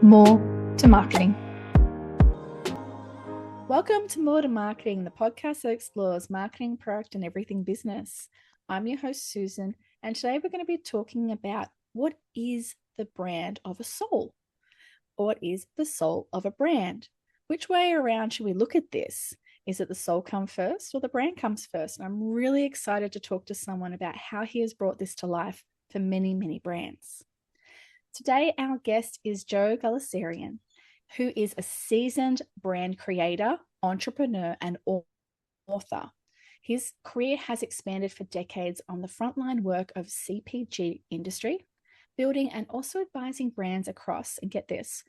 More to Marketing. Welcome to More to Marketing, the podcast that explores marketing, product, and everything business. I'm your host, Susan, and today we're going to be talking about what is the brand of a soul? Or what is the soul of a brand? Which way around should we look at this? Is it the soul come first or the brand comes first? And I'm really excited to talk to someone about how he has brought this to life for many, many brands. Today, our guest is Joe Gulesserian, who is a seasoned brand creator, entrepreneur, and author. His career has expanded for decades on the frontline work of CPG industry, building and also advising brands across, and get this,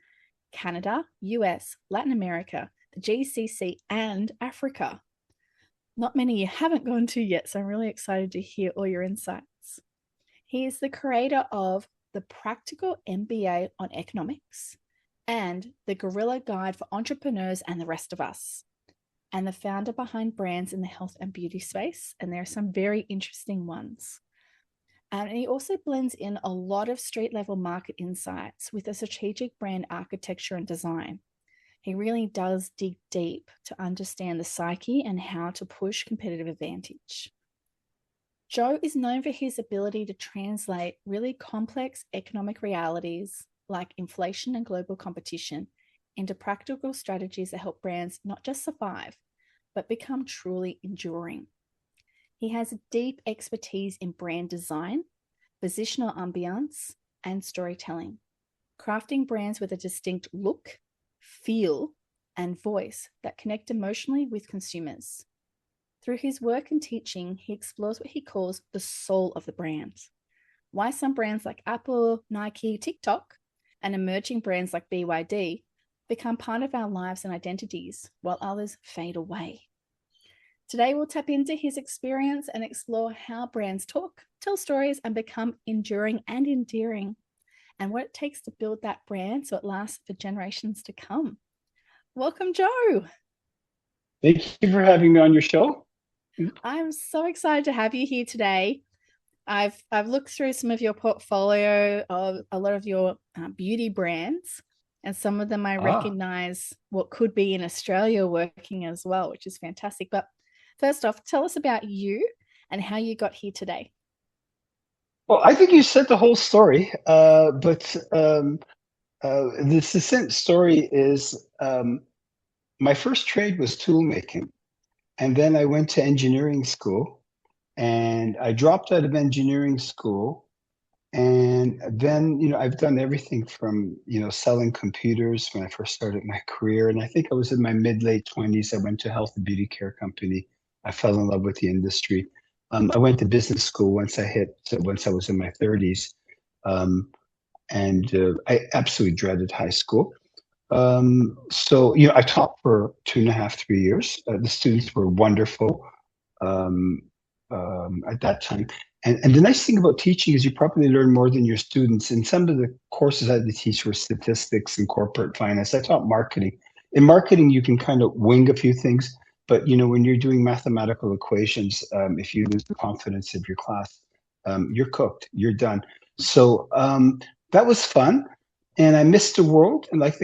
Canada, US, Latin America, the GCC, and Africa. Not many you haven't gone to yet, so I'm really excited to hear all your insights. He is the creator of the Practical MBA on Economics and the Guerrilla Guide for Entrepreneurs and the Rest of Us, and the founder behind brands in the health and beauty space, and there are some very interesting ones. And he also blends in a lot of street-level market insights with a strategic brand architecture and design. He really does dig deep to understand the psyche and how to push competitive advantage. Joe is known for his ability to translate really complex economic realities like inflation and global competition into practical strategies that help brands not just survive, but become truly enduring. He has a deep expertise in brand design, positional ambiance, and storytelling, crafting brands with a distinct look, feel, and voice that connect emotionally with consumers. Through his work and teaching, he explores what he calls the soul of the brand. Why some brands like Apple, Nike, TikTok, and emerging brands like BYD become part of our lives and identities, while others fade away. Today, we'll tap into his experience and explore how brands talk, tell stories, and become enduring and endearing, and what it takes to build that brand so it lasts for generations to come. Welcome, Joe. Thank you for having me on your show. I'm so excited to have you here today. I've looked through some of your portfolio of a lot of your beauty brands, and some of them I recognize what could be in Australia working as well, which is fantastic. But first off, tell us about you and how you got here today. Well, I think you said the whole story, but the succinct story is my first trade was tool making. And then I went to engineering school, and I dropped out of engineering school. And then, I've done everything from, selling computers when I first started my career. And I think I was in my late 20s. I went to a health and beauty care company. I fell in love with the industry. I went to business school once I was in my 30s. And I absolutely dreaded high school. So, I taught for 2.5, 3 years. The students were wonderful at that time. And the nice thing about teaching is you probably learn more than your students. And some of the courses I had to teach were statistics and corporate finance. I taught marketing. In marketing, you can kind of wing a few things. But, when you're doing mathematical equations, if you lose the confidence of your class, you're cooked. You're done. So that was fun. And I missed the world. And like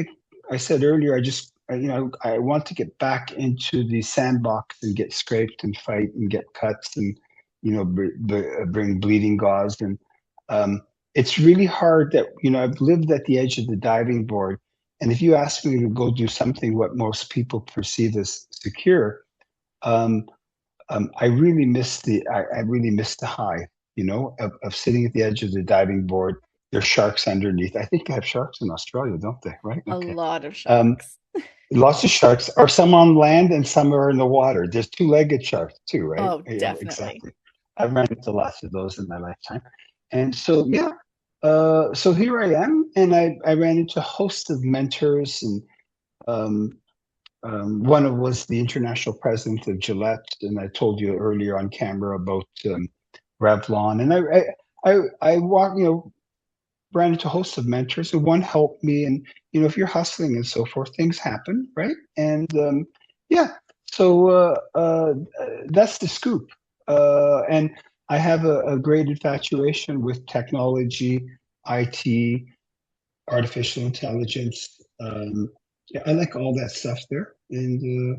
I said earlier, I want to get back into the sandbox and get scraped and fight and get cuts and, bring bleeding gauze. And it's really hard that, I've lived at the edge of the diving board. And if you ask me to go do something what most people perceive as secure, I really miss I really miss the high, of sitting at the edge of the diving board. There's sharks underneath. I think they have sharks in Australia, don't they? Right? Okay. A lot of sharks. Lots of sharks, or some on land and some are in the water. There's two-legged sharks too, right? Oh, Yeah, definitely. exactly. I've run into lots of those in my lifetime. And so, yeah, so here I am, and I ran into a host of mentors, and one of was the international president of Gillette, and I told you earlier on camera about Revlon, and I walk, ran into a host of mentors, and one helped me. And if you're hustling and so forth, things happen, right? And yeah, so that's the scoop. And I have a great infatuation with technology, IT, artificial intelligence. Yeah, I like all that stuff there, and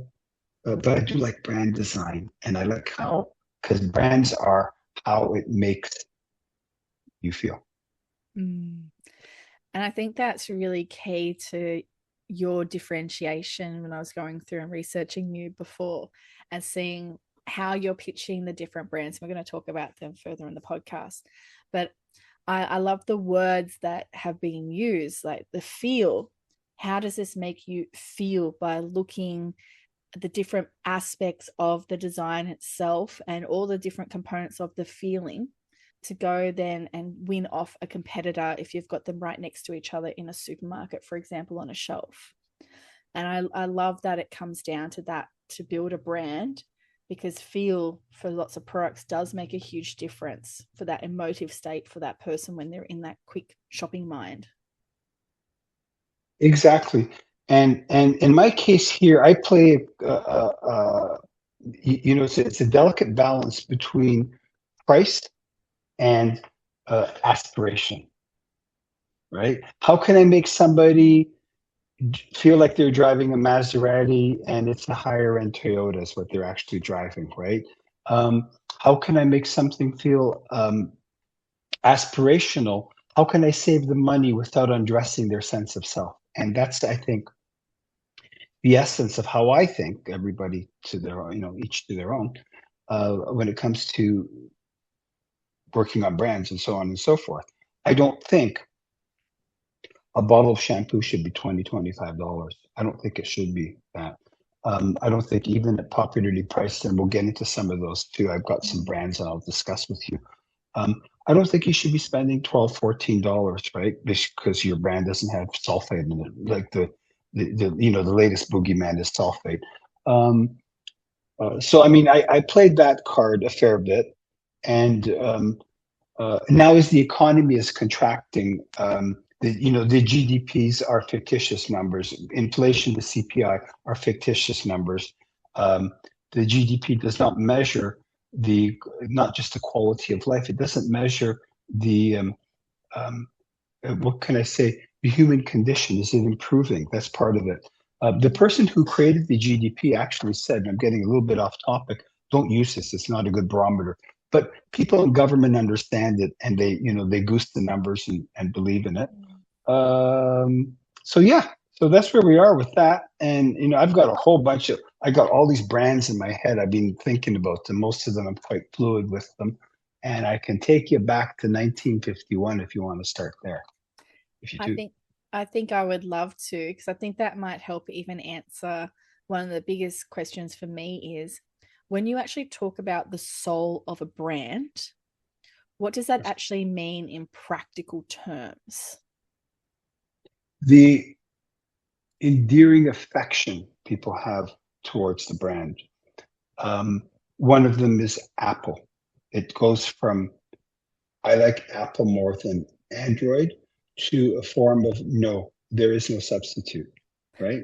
but I do like brand design, and I like how because brands are how it makes you feel. Mm. And I think that's really key to your differentiation when I was going through and researching you before and seeing how you're pitching the different brands. We're going to talk about them further in the podcast. But I love the words that have been used, like the feel. How does this make you feel by looking at the different aspects of the design itself and all the different components of the feeling to go then and win off a competitor if you've got them right next to each other in a supermarket, for example, on a shelf. And I love that it comes down to that to build a brand because feel for lots of products does make a huge difference for that emotive state for that person when they're in that quick shopping mind. Exactly. And in my case here, I play it's a delicate balance between price and aspiration, right? How can I make somebody feel like they're driving a Maserati and it's a higher end Toyota is what they're actually driving, right? Um, how can I make something feel aspirational? How can I save them money without undressing their sense of self? And that's, I think, the essence of how I think everybody to their own, each to their own, when it comes to working on brands and so on and so forth. I don't think a bottle of shampoo should be $25. I don't think it should be that. I don't think even at popularly priced, and we'll get into some of those too. I've got some brands that I'll discuss with you. I don't think you should be spending $12, $14, right? Because your brand doesn't have sulfate in it. Like the latest boogeyman is sulfate. Um, so I mean, I played that card a fair bit, and now as the economy is contracting, the GDPs are fictitious numbers. Inflation, the CPI are fictitious numbers. The GDP does not measure the not just the quality of life. It doesn't measure the um, what can I say? The human condition, is it improving? That's part of it. The person who created the GDP actually said, and I'm getting a little bit off topic, don't use this. It's not a good barometer. But people in government understand it, and they goose the numbers and believe in it. So yeah, so that's where we are with that. And I've got a whole bunch of, I got all these brands in my head. I've been thinking about them. Most of them I'm quite fluid with them, and I can take you back to 1951 if you want to start there. If you I do. think I think I would love to because I think that might help even answer one of the biggest questions for me is when you actually talk about the soul of a brand, what does that actually mean in practical terms? The endearing affection people have towards the brand. One of them is Apple. It goes from I like Apple more than Android to a form of no, there is no substitute, right?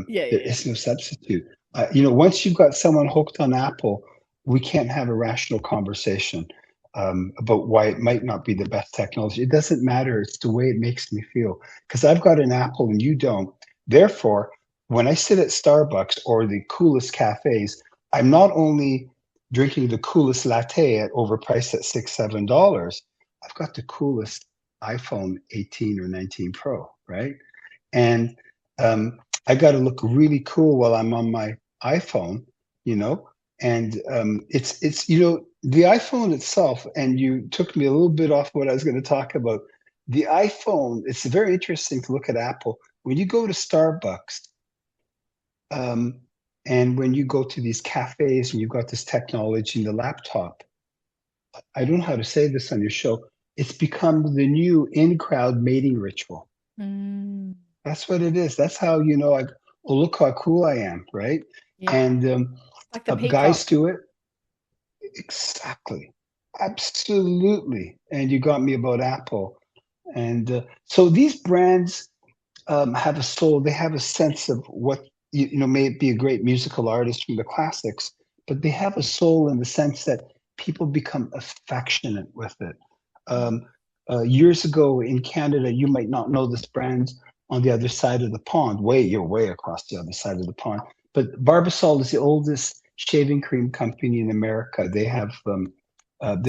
Yeah, There yeah, yeah. is no substitute. Once you've got someone hooked on Apple, we can't have a rational conversation about why it might not be the best technology. It doesn't matter. It's the way it makes me feel. Because I've got an Apple and you don't. Therefore, when I sit at Starbucks or the coolest cafes, I'm not only drinking the coolest latte at overpriced at $6, $7. I've got the coolest iPhone 18 or 19 Pro, right? And I got to look really cool while I'm on my iPhone, you know. And it's the iPhone itself. And you took me a little bit off what I was going to talk about. The iPhone. It's very interesting to look at Apple when you go to Starbucks. Um, and when you go to these cafes and you've got this technology in the laptop, I don't know how to say this on your show. It's become the new in-crowd mating ritual. Mm, That's what it is. That's how like, oh, look how cool I am, right? yeah, And like the guys peacock. do it exactly, absolutely. And you got me about Apple, and so these brands have a soul. They have a sense of what may it be a great musical artist from the classics, but they have a soul in the sense that people become affectionate with it. Um, Years ago in Canada, you might not know this brand on the other side of the pond. You're way across the other side of the pond. But Barbasol is the oldest shaving cream company in America. They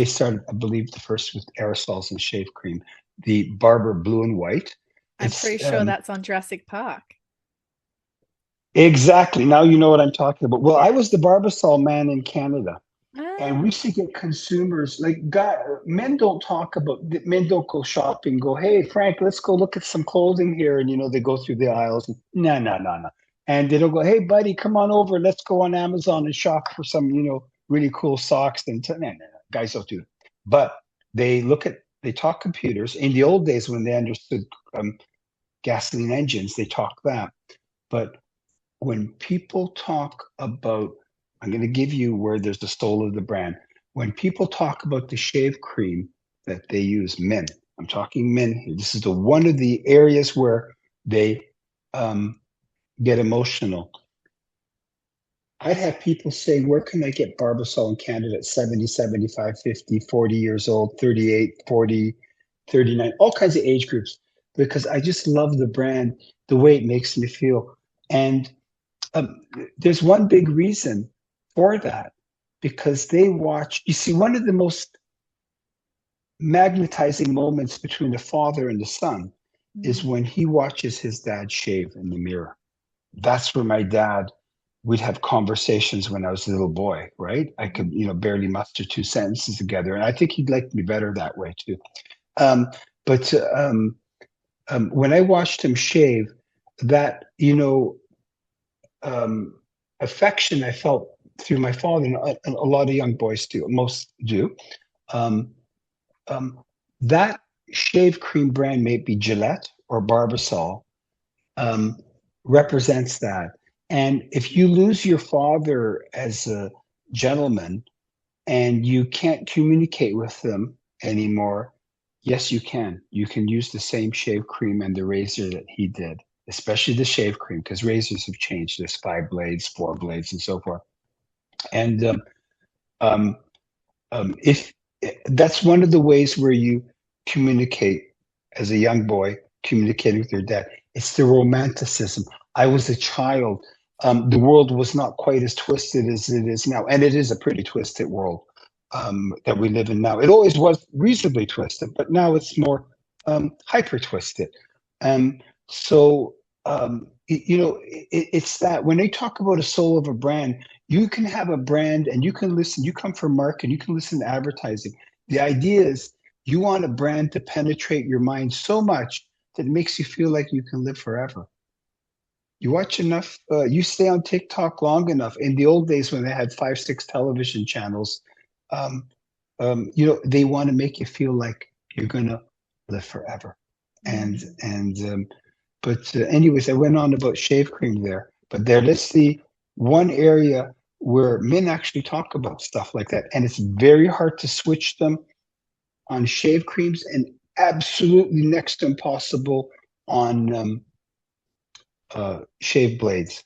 started, I believe, the first with aerosols and shave cream. The Barber Blue and White. I'm It's pretty sure that's on Jurassic Park. exactly, now you know what I'm talking about. Well, I Yes. was the Barbasol man in Canada. And we Ah, used to get consumers like men don't talk about men don't go shopping, go, hey Frank, let's go look at some clothing here. And they go through the aisles. No, no, no, no. And they don't go, hey buddy, come on over. Let's go on Amazon and shop for some, really cool socks. No, no, no. Guys don't do it. But they talk computers. In the old days when they understood gasoline engines, they talk that. But when people talk about, I'm going to give you where there's the soul of the brand. When people talk about the shave cream that they use, men, I'm talking men here. This is one of the areas where they um, get emotional. I'd have people saying, where can I get Barbasol in Canada at 70, 75, 50, 40 years old, 38, 40, 39, all kinds of age groups, because I just love the brand, the way it makes me feel. And um, there's one big reason for that, because they watch. You see, one of the most magnetizing moments between the father and the son is mm, when he watches his dad shave in the mirror. That's where my dad, we'd have conversations when I was a little boy, right? I could, mm. barely muster two sentences together. And I think he'd like me better that way too. Um, but when I watched him shave, that, um, affection I felt through my father, and a lot of young boys do, most do. Um, um, that shave cream brand, may it be Gillette or Barbasol, um, represents that. And if you lose your father as a gentleman and you can't communicate with them anymore, yes, you can. You can use the same shave cream and the razor that he did, especially the shave cream, because razors have changed. There's 5 blades, 4 blades, and so forth. And um, if that's one of the ways where you communicate as a young boy, communicating with your dad, it's the romanticism. I was a child. The world was not quite as twisted as it is now, and it is a pretty twisted world that we live in now. It always was reasonably twisted, but now it's more hyper twisted. So it's that when they talk about a soul of a brand, you can have a brand and you can listen. You come from marketing, you can listen to advertising. The idea is you want a brand to penetrate your mind so much that it makes you feel like you can live forever. You watch enough, you stay on TikTok long enough. In the old days when they had 5, 6 television channels, um, they want to make you feel like you're gonna live forever. And Mm. and but anyways, I went on about shave cream there, but that's the one area where men actually talk about stuff like that, and it's very hard to switch them on shave creams, and absolutely next to impossible on shave blades.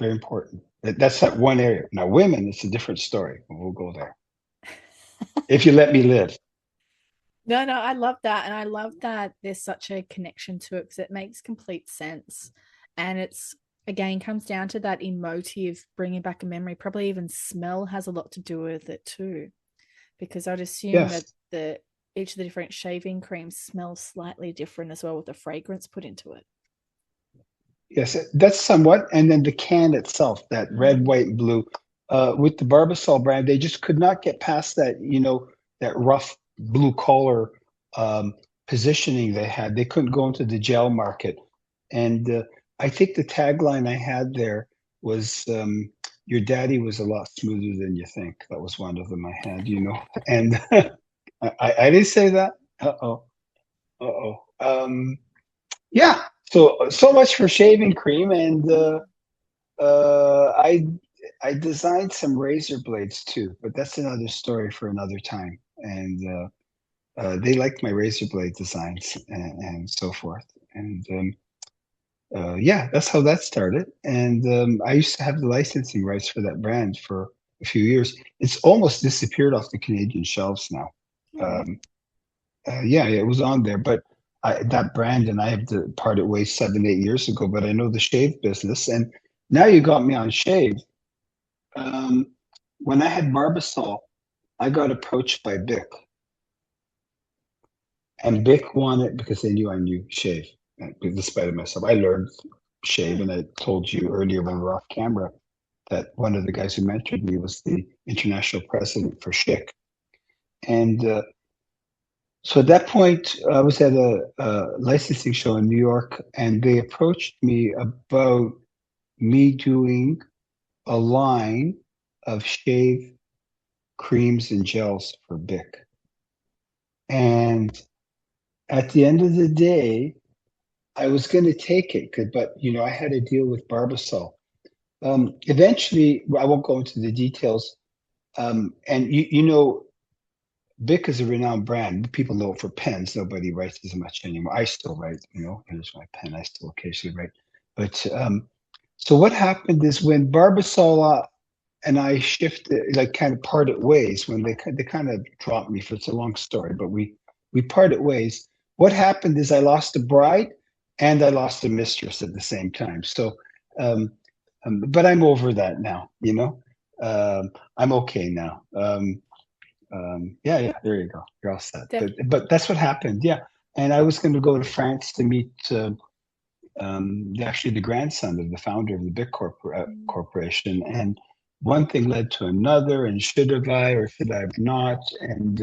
Very important. That's that one area. Now, women, it's a different story. We'll go there if you let me live. No, no, I love that. And I love that there's such a connection to it because it makes complete sense. And it's, again, comes down to that emotive, bringing back a memory. Probably even smell has a lot to do with it too, because I'd assume that Yes, each of the different shaving creams smells slightly different as well with the fragrance put into it. yes, that's somewhat. And then the can itself, that red, Mm. white, and blue. With the Barbasol brand, they just could not get past that, that rough blue collar um, positioning they had. They couldn't go into the gel market. And I think the tagline I had there was, your daddy was a lot smoother than you think. That was one of them I had, And I didn't say that. Uh-oh. Uh-oh. Yeah. So much for shaving cream, and uh, I I designed some razor blades too, but that's another story for another time. And they liked my razor blade designs and so forth. And yeah, that's how that started. And I used to have the licensing rights for that brand for a few years. It's almost disappeared off the Canadian shelves now. Oh, Um, Yeah, it was on there, but that brand and I have parted ways 7, 8 years ago. But I know the shave business, and now you got me on shave. Um, when I had Barbasol, I got approached by Bic, and Bic wanted because they knew I knew shave. Despite of myself, I learned shave, Hmm. and I told you earlier when we were off camera that one of the guys who mentored me was the international president for Schick, and so at that point, I was at a licensing show in New York, and they approached me about me doing a line of shave creams and gels for Bic. And at the end of the day, I was going to take it, but I had a deal with Barbasol. Eventually, I won't go into the details. And Bic is a renowned brand. People know it for pens. Nobody writes as much anymore. I still write, here's my pen. I still occasionally write. But so what happened is when Barbasol and I shifted, like kind of parted ways, when they kind of dropped me for it's a long story, but we parted ways. What happened is I lost a bride and I lost a mistress at the same time. So, but I'm over that now. I'm okay now. Yeah, yeah, there you go. You're all set. Def- But that's what happened. Yeah, and I was going to go to France to meet actually the grandson of the founder of the Big Corporation, and one thing led to another. And should have I or should I have not? And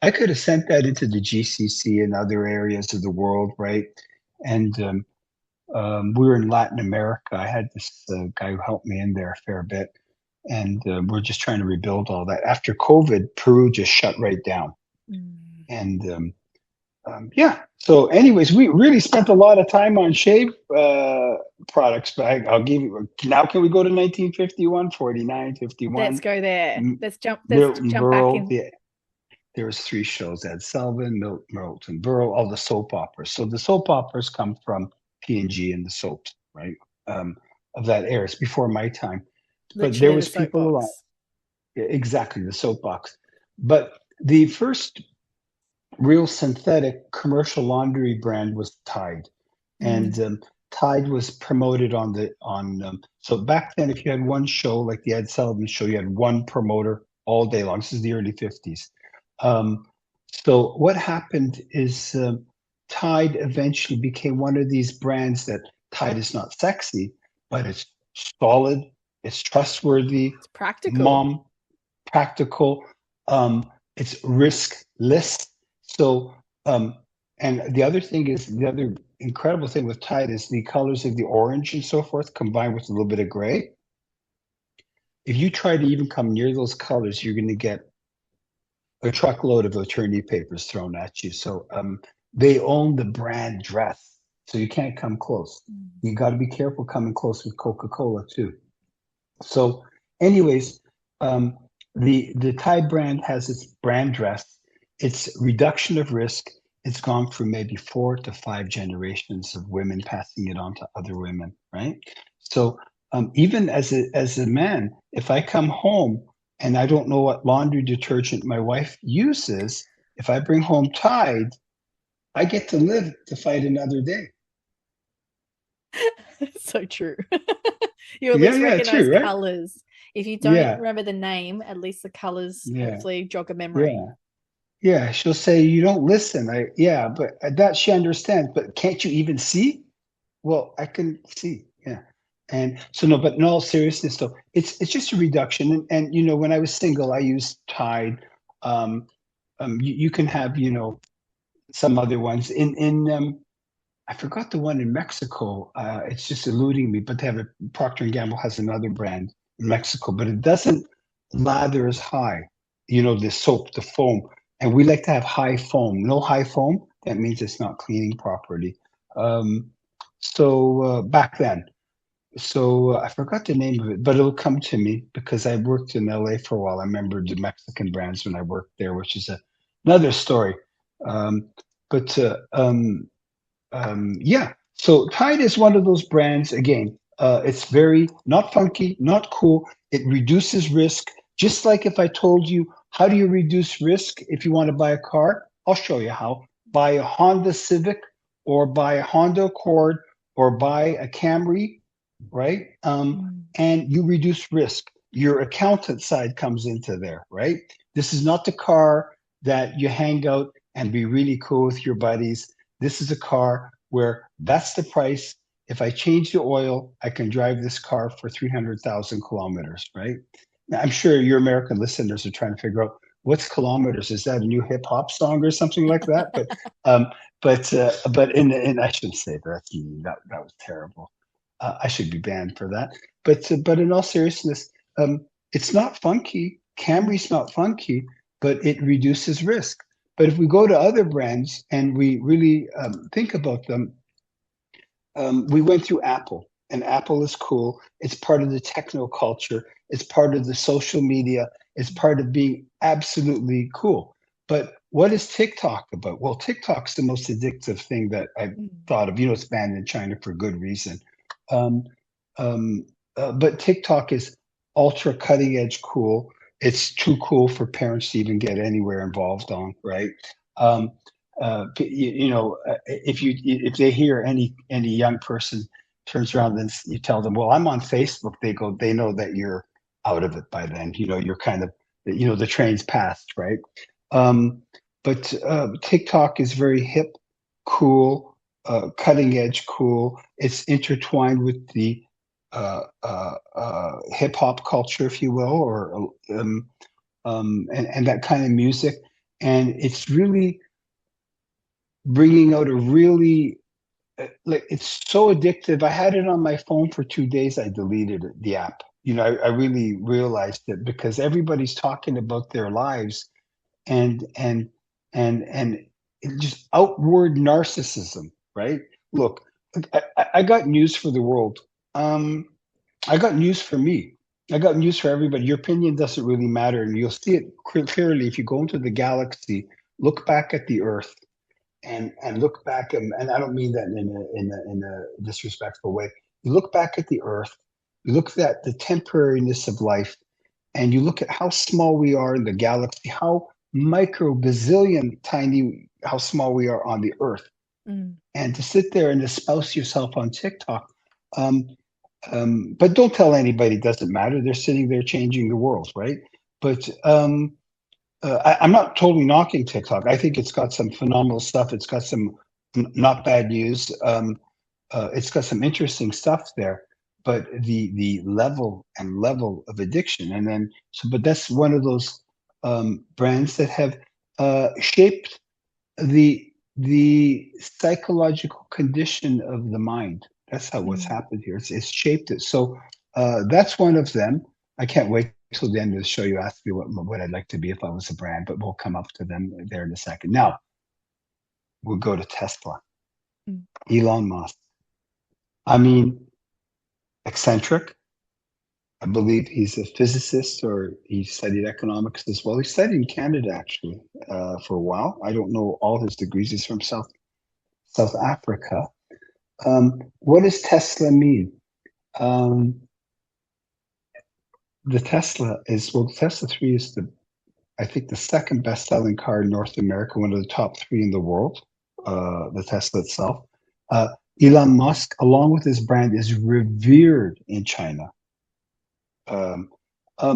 I could have sent that into the GCC and other areas of the world, right? And we were in Latin America. I had this guy who helped me in there a fair bit, and we're just trying to rebuild all that. After COVID, Peru just shut right down, Mm. and yeah. So, anyways, we really spent a lot of time on shave products, but I'll give you now. Can we go to 1951, 49, Let's 51? go there. Let's Milton jump back Berle. in. There was three shows: Ed Sullivan, Milton Berle, all the soap operas. So the soap operas come from P&G and the soaps, right? Of that era. It's before my time, but there Literally the was people around. soapbox. Exactly, the soapbox. But the first real synthetic commercial laundry brand was Tide, and Mm. Tide was promoted on the on. So back then, if you had one show like the Ed Sullivan Show, you had one promoter all day long. This is the early 50s. Um, so what happened is Tide eventually became one of these brands that Tide is not sexy, but it's solid, it's trustworthy, It's practical. mom, practical, it's riskless. So, and the other thing is the other incredible thing with Tide is the colors of the orange and so forth combined with a little bit of gray. If you try to even come near those colors, you're going to get a truckload of attorney papers thrown at you. So, they own the brand dress, so you can't come close. Mm. You got to be careful coming close with Coca-Cola too. So, anyways, um, the Thai brand has its brand dress. It's reduction of risk. It's gone through maybe 4 to 5 generations of women passing it on to other women, right? So even as a man, if I come home and I don't know what laundry detergent my wife uses, if I bring home Tide, I get to live to fight another day. So true. You at Yeah, least yeah, recognize true, right? colors. If you don't Yeah, remember the name, at least the colors yeah, hopefully jog a memory. yeah. Yeah, she'll say, you don't listen. Yeah, but that she understands. But can't you even see? Well, I can see. Yeah. And so, no, but in all seriousness, though, it's just a reduction. And when I was single, I used Tide. You can have, some other ones. I forgot the one in Mexico. It's just eluding me, but they have Procter and Gamble has another brand in Mexico, but it doesn't lather as high. The soap, the foam, and we like to have high foam. No high foam, that means it's not cleaning properly. Um, so back then, so I forgot the name of it, but it'll come to me because I worked in LA for a while. I remember the Mexican brands when I worked there, which is another story. Um, but yeah, so Tide is one of those brands. Again, it's very not funky, not cool. It reduces risk. Just like if I told you, how do you reduce risk if you want to buy a car? I'll show you how. Buy a Honda Civic or buy a Honda Accord or buy a Camry, right? Mm. And you reduce risk. Your accountant side comes into there, right? This is not the car that you hang out and be really cool with your buddies. This is a car where that's the price. If I change the oil, I can drive this car for 300,000 kilometers, right? Now, I'm sure your American listeners are trying to figure out what's kilometers. Is that a new hip hop song or something like that? Um, but in I shouldn't say that. That's mean. That was terrible. I should be banned for that. But in all seriousness, it's not funky. Mm. Camry's not funky, but it reduces risk. But if we go to other brands and we really think about them, we went through Apple, and Apple is cool. It's part of the techno culture. It's part of the social media. It's part of being absolutely cool. But what is TikTok about? Well, TikTok's the most addictive thing that I've Mm. thought of. It's banned in China for good reason. Um, um, but TikTok is ultra cutting edge cool. It's too cool for parents to even get anywhere involved on, right? Um, if they hear any young person turns around and you tell them, well, I'm on Facebook, they know that you're out of it by then. You're kind of, the train's passed, right? Um, but TikTok is very hip, cool, cutting edge, cool. It's intertwined with the hip hop culture, if you will, or and that kind of music, and it's really bringing out a really like it's so addictive. I had it on my phone for 2 days. I deleted it, the app. I really realized it because everybody's talking about their lives and it just outward narcissism, right? Look, I got news for the world. Um, I got news for me. I got news for everybody. Your opinion doesn't really matter, and you'll see it clearly if you go into the galaxy. Look back at the Earth and look back, and I don't mean that in a disrespectful way. You look back at the Earth, you look at the temporariness of life, and you look at how small we are in the galaxy, how micro bazillion tiny, how small we are on the Earth, Mm. and to sit there and espouse yourself on TikTok. Um, but don't tell anybody it doesn't matter. They're sitting there changing the world, right? But I'm not totally knocking TikTok. I think it's got some phenomenal stuff. It's got some not bad news. It's got some interesting stuff there, but the level of addiction, and then but that's one of those brands that have shaped the psychological condition of the mind. That's how what's Mm. happened here. It's shaped it. So that's one of them. I can't wait till the end of the show. You asked me what I'd like to be if I was a brand, but we'll come up to them there in a second. Now we'll go to Tesla. Mm. Elon Musk. I mean, eccentric. I believe he's a physicist or he studied economics as well. He studied in Canada actually for a while. I don't know all his degrees. He's from South Africa. What does Tesla mean? Um, the Tesla 3 is I think the second best-selling car in North America, one of the top three in the world, the Tesla itself. Uh, Elon Musk, along with his brand, is revered in China. Um,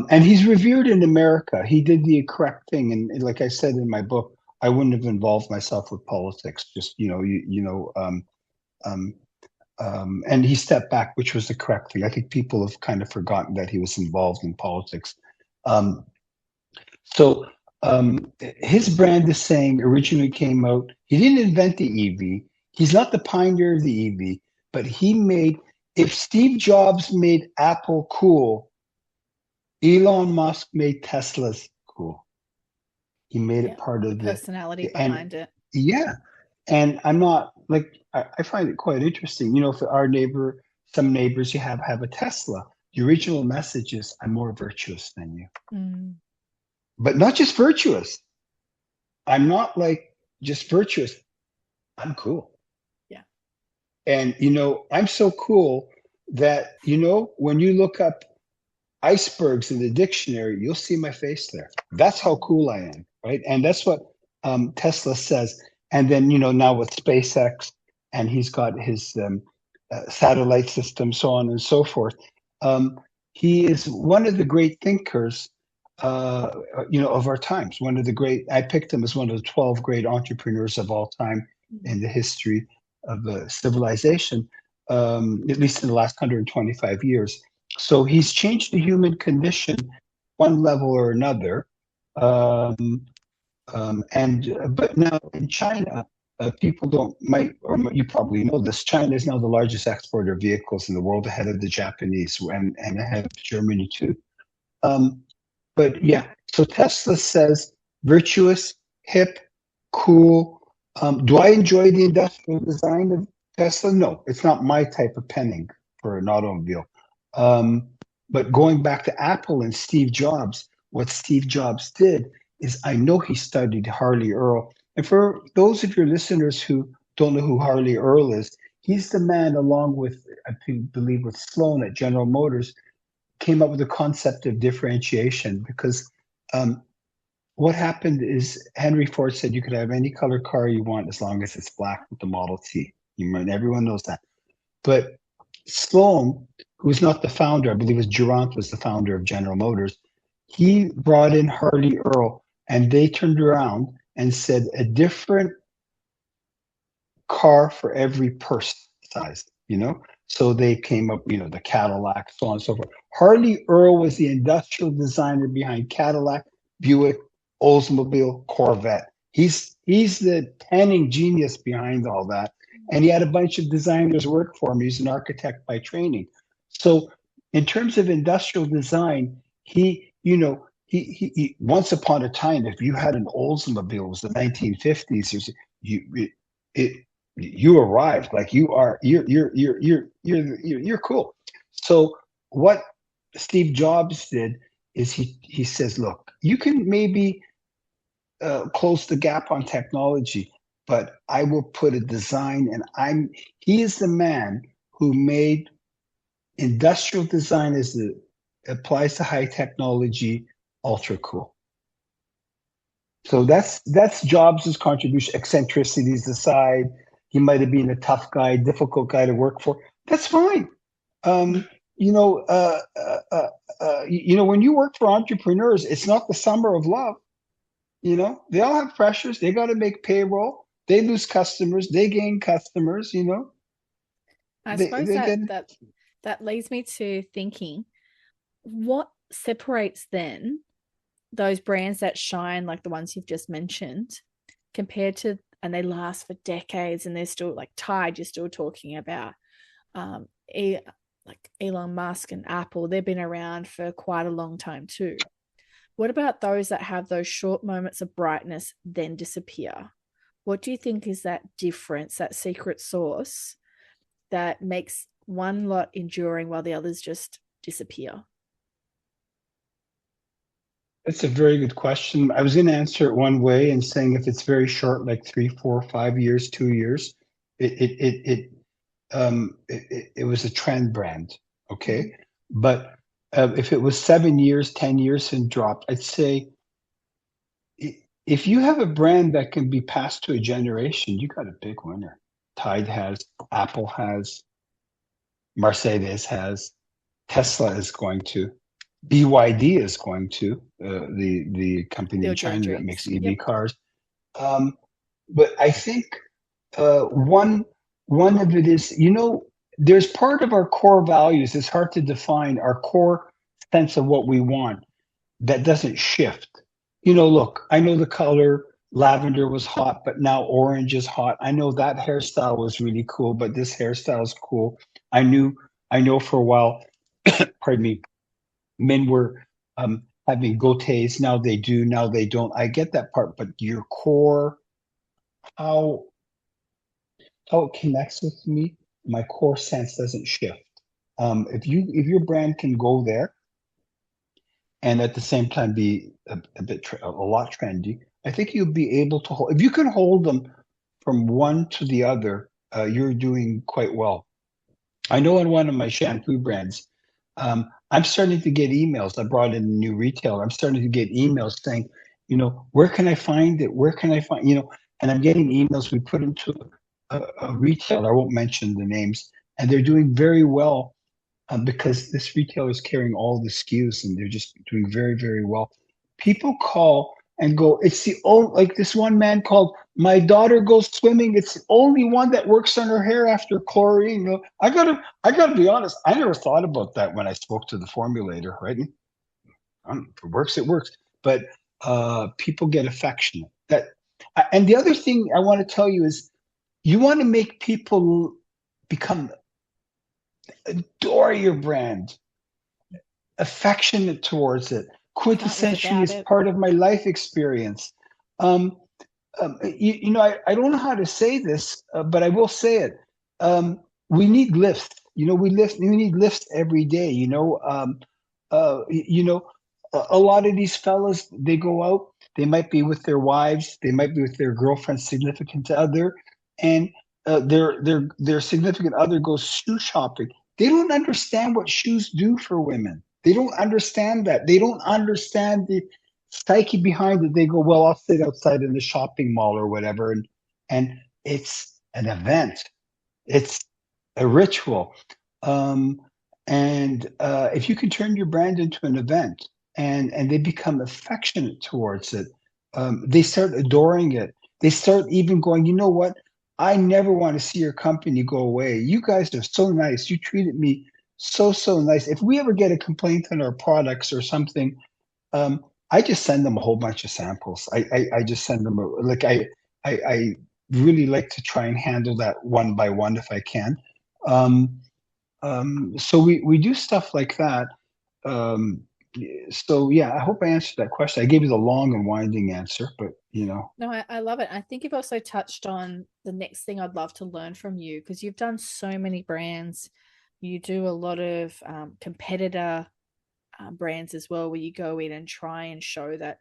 and he's revered in America. He did the correct thing. And like I said in my book, I wouldn't have involved myself with politics. Just, um, and he stepped back, which was the correct thing. I think people have kind of forgotten that he was involved in politics. Um, so his brand is saying originally came out. He didn't invent the EV. He's not the pioneer of the EV, but he made. If Steve Jobs made Apple cool, Elon Musk made Teslas cool. He made it Yeah. part The of personality and behind it. yeah, and I'm not like I find it quite interesting. For some neighbors you have a Tesla. The original message is I'm more virtuous than you, Mm. but not just virtuous. I'm not like just virtuous. I'm cool. Yeah. And I'm so cool that when you look up icebergs in the dictionary, you'll see my face there. That's how Mm. cool I am, right? And that's what Tesla says, and then now with SpaceX, and he's got his satellite system, so on and so forth. Um, he is one of the great thinkers, of our times. One of the great. I picked him as one of the 12 great entrepreneurs of all time in the history of civilization, at least in the last 125 years. So he's changed the human condition one level or another. Um, but now in China, people don't might or you probably know this. China is now the largest exporter of vehicles in the world, ahead of the Japanese and ahead of Germany too. Um, but yeah, so Tesla says virtuous, hip, cool. Do I enjoy the industrial design of Tesla? No, it's not my type of penning for an automobile. Um, but going back to Apple and Steve Jobs, what Steve Jobs did is I know he studied Harley Earl. And for those of your listeners who don't know who Harley Earl is, he's the man, along with, I believe, with Sloan at General Motors, came up with the concept of differentiation because um, what happened is Henry Ford said you could have any color car you want as long as it's black with the Model T. Everyone knows that. But Sloan, who's not the founder, I believe it was Durant was the founder of General Motors, he brought in Harley Earl, and they turned around and said a different car for every purse size. So they came up, the Cadillac, so on and so forth. Harley Earl was the industrial designer behind Cadillac, Buick, Oldsmobile, Corvette. He's the planning genius behind all that. And he had a bunch of designers work for him. He's an architect by training. So in terms of industrial design, he once upon a time, if you had an Oldsmobile, it was the 1950s, it you arrived, like you're cool. So what Steve Jobs did is he says, look, you can maybe close the gap on technology, but I will put a design, and he is the man who made industrial design as it applies to high technology ultra cool. So that's Jobs' contribution. Eccentricities aside, he might have been a tough guy, difficult guy to work for. That's fine. Um, when you work for entrepreneurs, it's not the summer of love. They all have pressures. They got to make payroll. They lose customers. They gain customers. I They suppose they that get. that leads me to thinking, what separates then those brands that shine, like the ones you've just mentioned, compared to, and they last for decades, and they're still like Tide, you're still talking about, um, like Elon Musk and Apple, they've been around for quite a long time too. What about those that have those short moments of brightness then disappear? What do you think is that difference, that secret sauce that makes one lot enduring while the others just disappear? That's a very good question. I was going to answer it one way and saying if it's very short, like 3, 4, 5 years, 2 years, it was a trend brand. Okay. But if it was 7 years, 10 years and dropped, I'd say if you have a brand that can be passed to a generation, you got a big winner. Tide has, Apple has, Mercedes has, Tesla is going to, BYD is going to, the company in Build your own China that dreams. makes EV Yep. cars. Um, but I think one of it is, there's part of our core values. It's hard to define our core sense of what we want that doesn't shift. Look, I know the color lavender was hot, but now orange is hot. I know that hairstyle was really cool, but this hairstyle is cool. I know for a while, pardon me, men were having goatees. Now they do, now they don't. I get that part, but your core, how how it connects with me, my core sense doesn't shift. If your brand can go there and at the same time be a lot trendy, I think you'll be able to hold. If you can hold them from one to the other, you're doing quite well. I know in one of my shampoo brands, I'm starting to get emails. I brought in a new retailer. I'm starting to get emails saying, where can I find it? Where can I find, and I'm getting emails. We put into a retailer, I won't mention the names, and they're doing very well because this retailer is carrying all the SKUs and they're just doing very, very well. People call and go, it's the only, like this one man called, my daughter goes swimming. It's the only one that works on her hair after chlorine. I gotta be honest. I never thought about that when I spoke to the formulator, right? If it works, it works. But people get affectionate. And the other thing I want to tell you is, you want to make people become adore your brand, affectionate towards it. Can't live Quintessentially without is it. part of my life experience. Um, I don't know how to say this, but I will say it. We need lifts. We need lifts every day. A lot of these fellas, they go out. They might be with their wives. They might be with their girlfriend, significant other, and their significant other goes shoe shopping. They don't understand what shoes do for women. They don't understand that. They don't understand the psyche behind it. They go, well, I'll sit outside in the shopping mall or whatever, and it's an event. It's a ritual. Um, and if you can turn your brand into an event, and they become affectionate towards it, they start adoring it. They start even going, you know what? I never want to see your company go away. You guys are so nice. You treated me so, so nice. If we ever get a complaint on our products or something, I just send them a whole bunch of samples. I just send them like I really like to try and handle that one by one if I can. Um, so we do stuff like that. Um, so yeah, I hope I answered that question. I gave you the long and winding answer, but No, I love it. I think you've also touched on the next thing I'd love to learn from you, because you've done so many brands. You do a lot of competitor brands as well, where you go in and try and show that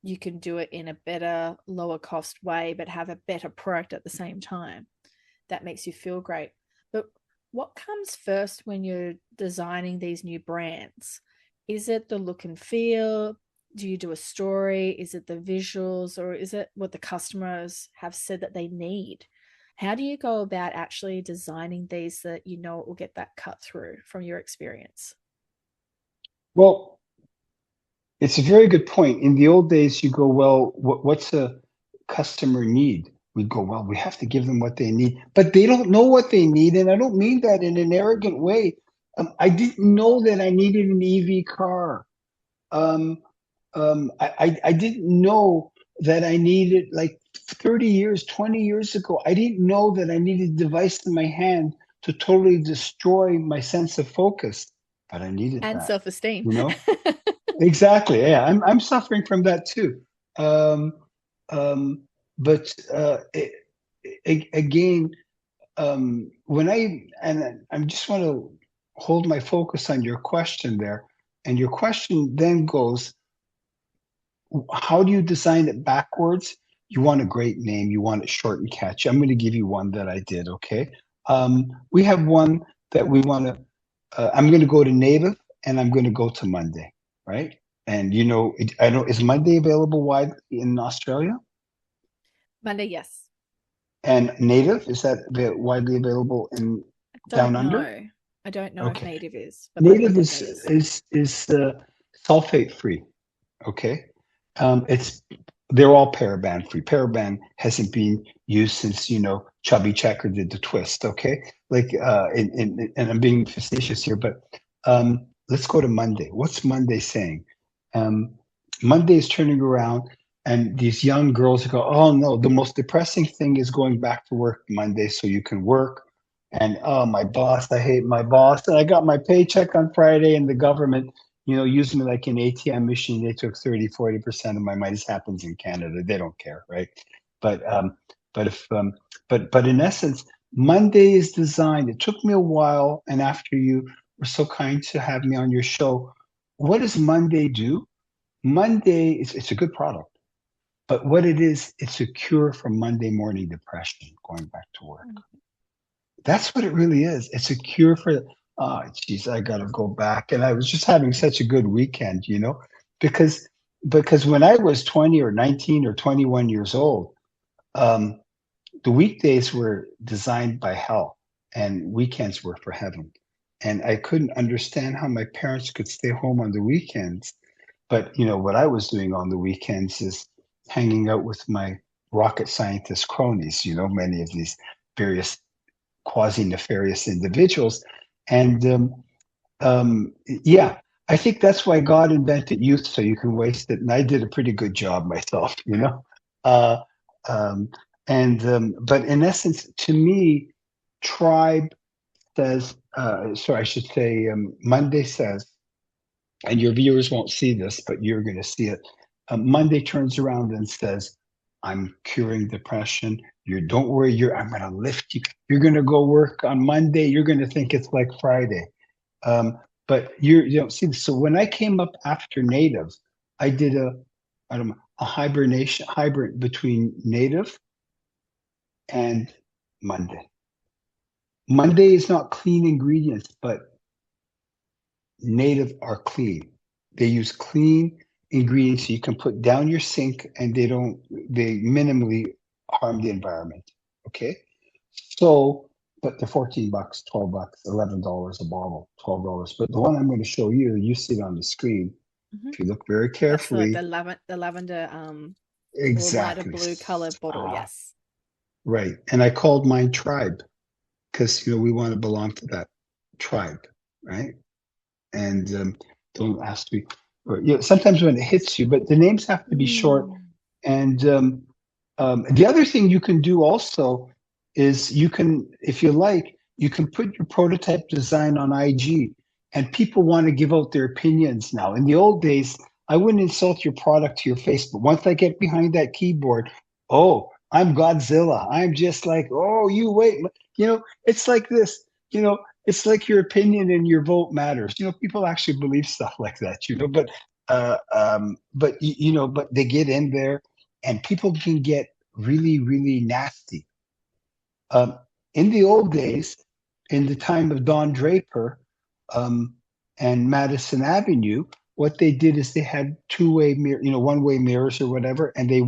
you can do it in a better, lower cost way, but have a better product at the same time. That makes you feel great. But what comes first when you're designing these new brands? Is it the look and feel? Do you do a story? Is it the visuals, or is it what the customers have said that they need? How do you go about actually designing these so that you know it will get that cut through from your experience? well, it's a very good point. In the old days, you go, well, what's a customer need? We go, well, we have to give them what they need, but they don't know what they need. And I don't mean that in an arrogant way. I didn't know that I needed an EV car. Um, I didn't know that I needed, like 30 years, 20 years ago, I didn't know that I needed a device in my hand to totally destroy my sense of focus, but I needed And that, self esteem. you know? Exactly. Yeah, I'm suffering from that too. Um, um, but again, when I just want to hold my focus on your question there, and your question then goes, how do you design it backwards? You want a great name. You want it short and catchy. I'm going to give you one that I did. Okay. We have one that we want to. I'm going to go to Native and I'm going to go to Monday, right? And I don't. Is Monday available wide in Australia? Monday, yes. And Native, is that widely available in I Down don't Under? know. I don't know if Okay. native is, but Monday Native definitely is. is sulfate free. Okay. It's they're all paraban free. Paraban hasn't been used since Chubby Checker did the twist. Okay, like and I'm being facetious here, but let's go to Monday. What's Monday saying? Um, Monday is turning around, and these young girls go, "Oh no, the most depressing thing is going back to work Monday so you can work." And oh, my boss, I hate my boss, and I got my paycheck on Friday, and the government using it like an ATM machine, they took 30-40% of my money. This happens in Canada. They don't care, right? But but if but in essence, Monday is designed. It took me a while, and after you were so kind to have me on your show, what does Monday do? Monday is it's a good product, but what it is, it's a cure for Monday morning depression, going back to work. That's what it really is. It's a cure for, oh, geez, I got to go back. And I was just having such a good weekend, because because when I was 20 or 19 or 21 years old, um, the weekdays were designed by hell and weekends were for heaven. And I couldn't understand how my parents could stay home on the weekends. But what I was doing on the weekends is hanging out with my rocket scientist cronies, many of these various quasi-nefarious individuals. And yeah, I think that's why God invented youth so you can waste it. And I did a pretty good job myself. Uh, um, but in essence, to me, tribe says, I should say, Monday says, and your viewers won't see this, but you're going to see it. Monday turns around and says, I'm curing depression. You don't worry, I'm going to lift you. You're going to go work on Monday. You're going to think it's like Friday. Um, but you don't see this. So when I came up after native, I did I don't know, a hybrid between native and Monday. Monday is not clean ingredients, but native are clean. They use clean ingredients so you can put down your sink and they minimally harm the environment. Okay. So, but they're $14, $12, $11 a bottle, $12. But the one I'm going to show you, you see it on the screen. Mm-hmm. If you look very That's carefully, the lavender or lighter exactly. blue color bottle. Yes. Right. And I called mine tribe because we want to belong to that tribe, right? And don't ask me. Or, sometimes when it hits you, but the names have to be short. And the other thing you can do also is you can, if you like, you can put your prototype design on IG, and people want to give out their opinions now. In the old days, I wouldn't insult your product to your face, but once I get behind that keyboard, oh, I'm Godzilla. I'm just like, oh, you wait. It's like this. It's like your opinion and your vote matters. People actually believe stuff like that. But they get in there, and people can get really, really nasty. Um, in the old days, in the time of Don Draper um, and Madison Avenue, what they did is they had two-way mirror, one-way mirrors or whatever, and they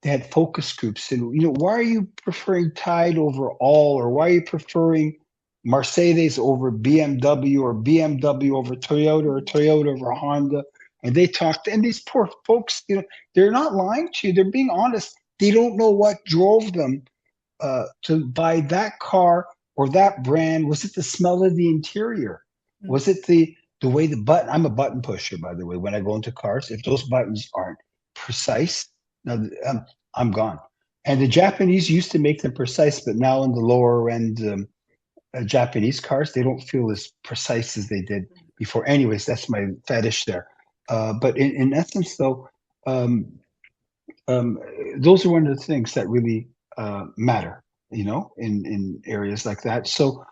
had focus groups. And why are you preferring Tide over All, or why are you preferring Mercedes over BMW, or BMW over Toyota, or Toyota over Honda? And they talked, and these poor folks, they're not lying to you. They're being honest. They don't know what drove them to buy that car or that brand. Was it the smell of the interior? Was it the way the button? I'm a button pusher, by the way. When I go into cars, if those buttons aren't precise, now I'm gone. And the Japanese used to make them precise, but now in the lower end Japanese cars, they don't feel as precise as they did before. Anyways, that's my fetish there. But in essence, though, um, um, those are one of the things that really matter, in areas like that. So,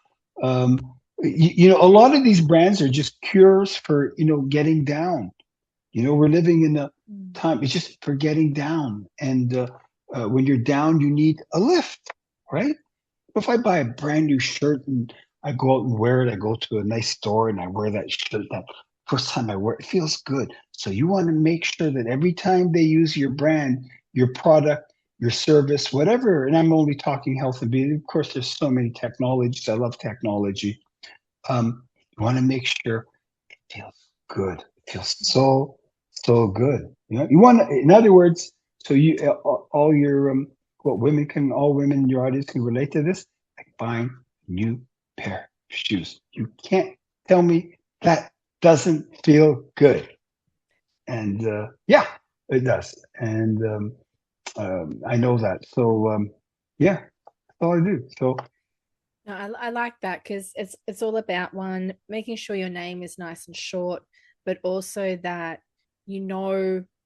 a lot of these brands are just cures for, getting down. We're living in a time, it's just for getting down. And when you're down, you need a lift, right? If I buy a brand new shirt and I go out and wear it, I go to a nice store and I wear that shirt, that first time I wear it, it feels good. So you want to make sure that every time they use your brand, your product, your service, whatever, and I'm only talking health and beauty. Of course, there's so many technologies. I love technology. You want to make sure it feels good. It feels so, so good. You want to, in other words, so all your all women in your audience can relate to this, like buying a new pair of shoes. You can't tell me that doesn't feel good. And yeah, it does. And I know that. So yeah, that's all I do. So No, I like that because it's all about one, making sure your name is nice and short, but also that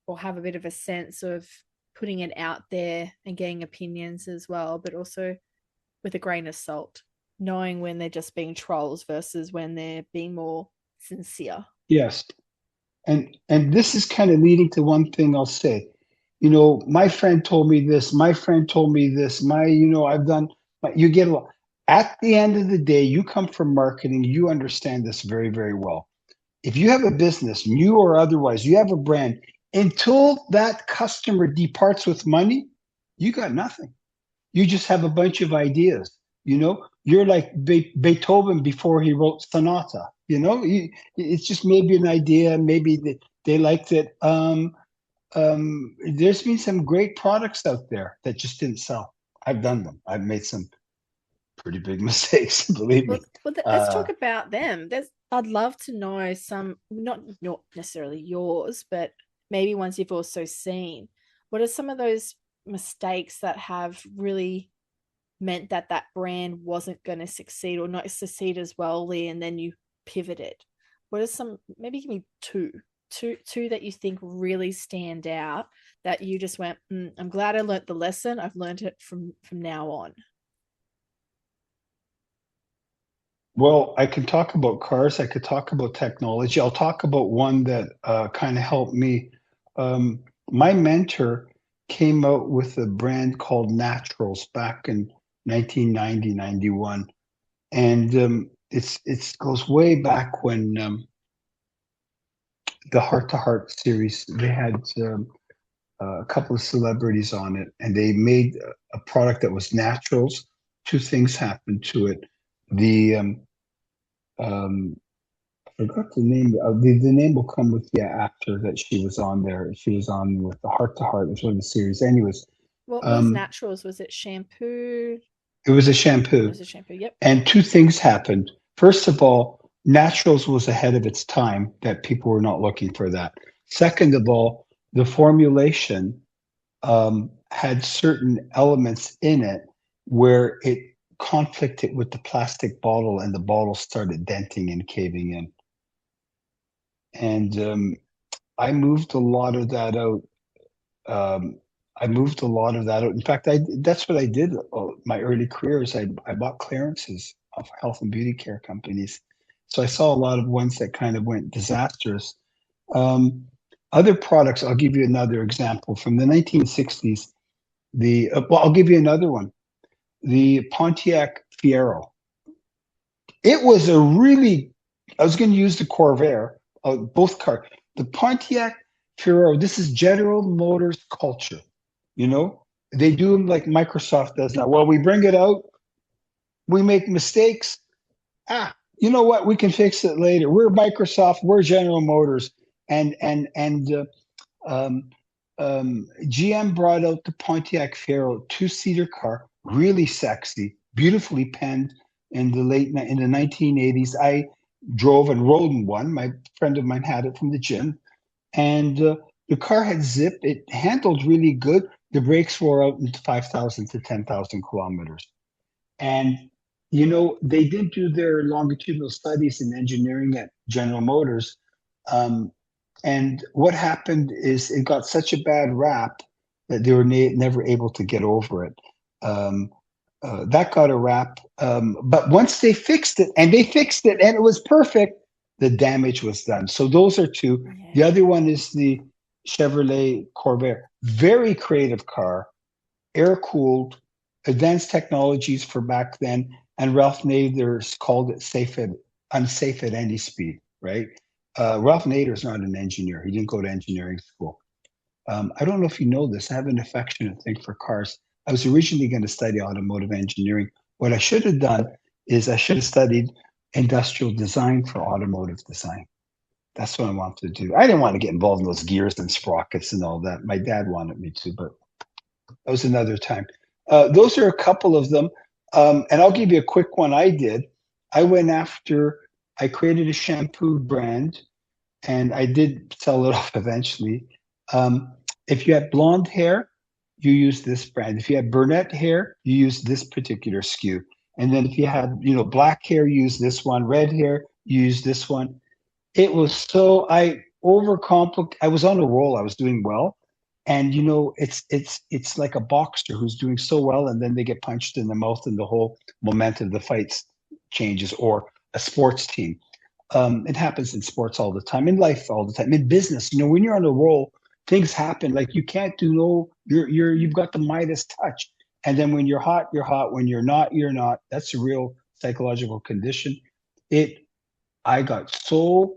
or have a bit of a sense of putting it out there and getting opinions as well, but also with a grain of salt, knowing when they're just being trolls versus when they're being more sincere. yes, and this is kind of leading to one thing I'll say. My friend told me this. My friend told me this. I've done. You get a lot. At the end of the day, you come from marketing. You understand this very, very well. If you have a business, new or otherwise, you have a brand, Until that customer departs with money, you got nothing. You just have a bunch of ideas. You're like Beethoven before he wrote sonata. It's just maybe an idea. Maybe they liked it. There's been some great products out there that just didn't sell. I've done them. I've made some pretty big mistakes, believe Well, me. let's Uh, talk about them. I'd love to know some, not necessarily yours, but maybe ones you've also seen. What are some of those mistakes that have really meant that that brand wasn't going to succeed or not succeed as well, and then you pivoted? What are some? Maybe give me two that you think really stand out that you just went, I'm glad I learnt the lesson. I've learned it from now on. well, I can talk about cars. I could talk about technology. I'll talk about one that kind of helped me. My mentor came out with a brand called Naturals back in 1990, 91. And it goes way back when the Heart to Heart series, they had a couple of celebrities on it, and they made a product that was naturals. Two things happened to it. The um, I forgot the name. The name will come with the actor that she was on there. She was on with the Heart to Heart. It was one of the series. Anyways, What was um, naturals? Was it shampoo? it was a It shampoo, was a shampoo. Yep. and two things happened. First of all, naturals was ahead of its time. That people were not looking for that. Second of all, the formulation had certain elements in it where it conflicted with the plastic bottle and the bottle started denting and caving in. And I moved a lot of that out. Um, I moved a lot of that out. In fact, that's what I did. My early career is I bought clearances of health and beauty care companies. So I saw a lot of ones that kind of went disastrous. Um, Other products, I'll give you another example from the 1960s. I'll give you another one. The Pontiac Fiero. It was a really, I was going to use the Corvair, both cars. The Pontiac Fiero, this is General Motors culture. You know, they do them like Microsoft does now. Well, we bring it out, we make mistakes. You know what? We can fix it later. We're Microsoft, we're General Motors. And um, GM brought out the Pontiac Fiero two-seater car, really sexy, beautifully penned in the 1980s. I drove and rode in one. My friend of mine had it from the gym, and the car had zip. It handled really good. The brakes wore out in 5,000 to 10,000 kilometers. And they did do their longitudinal studies in engineering at General Motors. Um, and what happened is it got such a bad rap that they were never able to get over it. Um, that got a rap. But once they fixed it, and it was perfect, the damage was done. So those are two. The Yeah. other one is the Chevrolet Corvair. Very creative car, air cooled, advanced technologies for back then. And Ralph Nader's called it unsafe at any speed, right? Ralph Nader's not an engineer. He didn't go to engineering school. I don't know if you know this. I have an affectionate thing for cars. I was originally going to study automotive engineering. What I should have done is I should have studied industrial design for automotive design. That's what I wanted to do. I didn't want to get involved in those gears and sprockets and all that. My dad wanted me to, but that was another time. Those are a couple of them. And I'll give you a quick one I did. I created a shampoo brand and I did sell it off eventually. Um, if you had blonde hair, you use this brand. If you had brunette hair, you use this particular SKU. And then if you had, black hair, you use this one. Red hair, you use this one. It was so I overcomplicate. I was on a roll. I was doing well, and it's like a boxer who's doing so well, and then they get punched in the mouth, and the whole momentum of the fights changes. Or a sports team. It happens in sports all the time, in life all the time, in business. When you're on a roll, things happen. Like you can't do no. You've got the Midas touch, and then when you're hot, you're hot. When you're not, you're not. That's a real psychological condition. It. I got so